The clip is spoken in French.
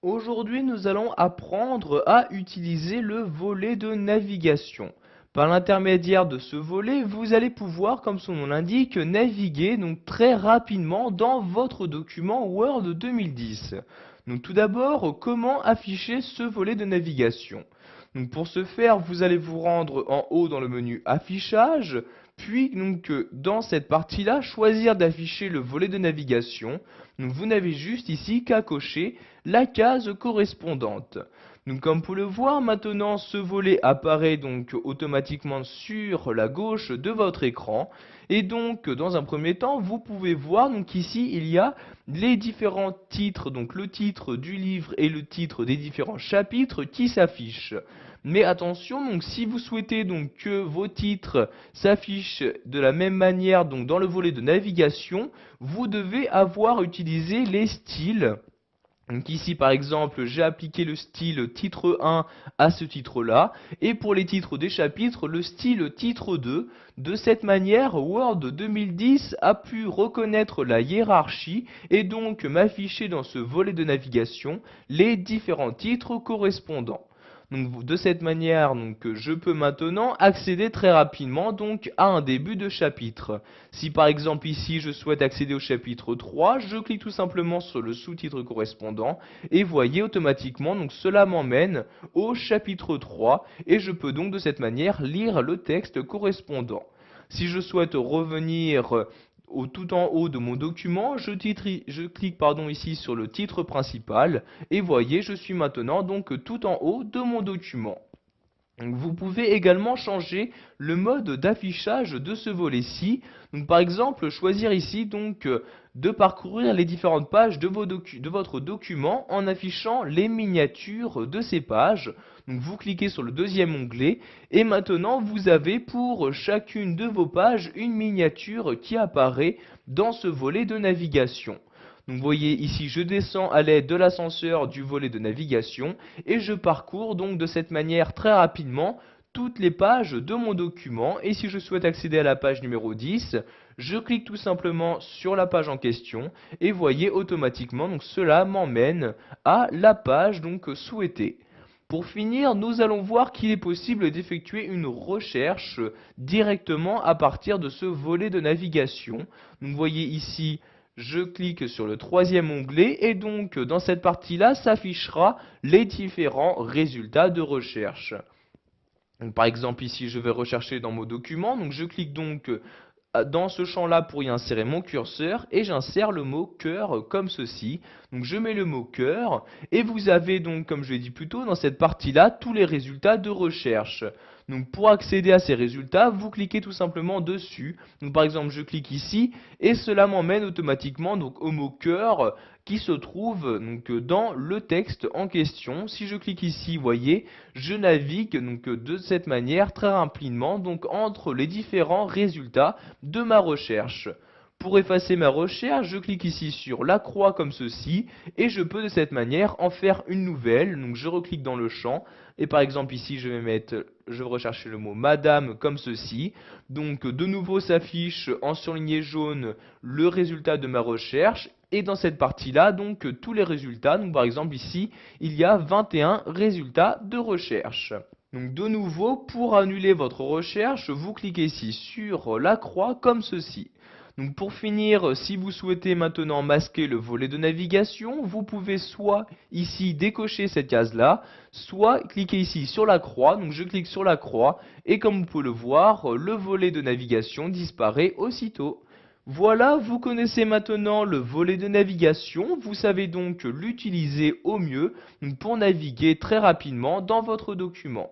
Aujourd'hui, nous allons apprendre à utiliser le volet de navigation. Par l'intermédiaire de ce volet, vous allez pouvoir, comme son nom l'indique, naviguer donc très rapidement dans votre document Word 2010. Donc tout d'abord, comment afficher ce volet de navigation? Donc pour ce faire, vous allez vous rendre en haut dans le menu Affichage, puis dans cette partie-là, choisir d'afficher le volet de navigation. Donc vous n'avez juste ici qu'à cocher la case correspondante. Donc comme vous pouvez le voir, maintenant ce volet apparaît donc automatiquement sur la gauche de votre écran. Et donc dans un premier temps, vous pouvez voir donc ici il y a les différents titres, donc le titre du livre et le titre des différents chapitres qui s'affichent. Mais attention, donc si vous souhaitez donc que vos titres s'affichent de la même manière donc dans le volet de navigation, vous devez avoir utilisé les styles. Donc ici par exemple j'ai appliqué le style titre 1 à ce titre là et pour les titres des chapitres le style titre 2. De cette manière Word 2010 a pu reconnaître la hiérarchie et donc m'afficher dans ce volet de navigation les différents titres correspondants. Donc de cette manière, je peux maintenant accéder très rapidement donc à un début de chapitre. Si par exemple ici je souhaite accéder au chapitre 3, je clique tout simplement sur le sous-titre correspondant et voyez automatiquement donc cela m'emmène au chapitre 3 et je peux donc de cette manière lire le texte correspondant. Si je souhaite revenir tout en haut de mon document, je clique ici sur le titre principal et voyez, je suis maintenant donc tout en haut de mon document. Vous pouvez également changer le mode d'affichage de ce volet-ci. Par exemple, choisir ici de parcourir les différentes pages de votre document en affichant les miniatures de ces pages. Donc vous cliquez sur le deuxième onglet et maintenant vous avez pour chacune de vos pages une miniature qui apparaît dans ce volet de navigation. Donc vous voyez ici je descends à l'aide de l'ascenseur du volet de navigation et je parcours donc de cette manière très rapidement toutes les pages de mon document et si je souhaite accéder à la page numéro 10, je clique tout simplement sur la page en question et voyez automatiquement donc cela m'emmène à la page souhaitée. Pour finir, nous allons voir qu'il est possible d'effectuer une recherche directement à partir de ce volet de navigation. Donc vous voyez ici je clique sur le troisième onglet et donc dans cette partie-là s'affichera les différents résultats de recherche. Donc, par exemple ici je vais rechercher dans mon document, donc je clique dans ce champ-là pour y insérer mon curseur et j'insère le mot cœur comme ceci. Donc je mets le mot cœur et vous avez donc, comme je l'ai dit plus tôt, dans cette partie-là, tous les résultats de recherche. Donc pour accéder à ces résultats, vous cliquez tout simplement dessus. Donc par exemple, je clique ici et cela m'emmène automatiquement donc au mot cœur qui se trouve dans le texte en question. Si je clique ici, vous voyez, je navigue de cette manière très rapidement entre les différents résultats de ma recherche. Pour effacer ma recherche, je clique ici sur la croix comme ceci et je peux de cette manière en faire une nouvelle. Donc je reclique dans le champ et par exemple ici je vais rechercher le mot madame comme ceci. Donc de nouveau s'affiche en surligné jaune le résultat de ma recherche et dans cette partie-là tous les résultats. Donc par exemple ici il y a 21 résultats de recherche. Donc de nouveau, pour annuler votre recherche, vous cliquez ici sur la croix comme ceci. Donc pour finir, si vous souhaitez maintenant masquer le volet de navigation, vous pouvez soit ici décocher cette case-là, soit cliquer ici sur la croix. Donc je clique sur la croix et comme vous pouvez le voir, le volet de navigation disparaît aussitôt. Voilà, vous connaissez maintenant le volet de navigation, vous savez donc l'utiliser au mieux pour naviguer très rapidement dans votre document.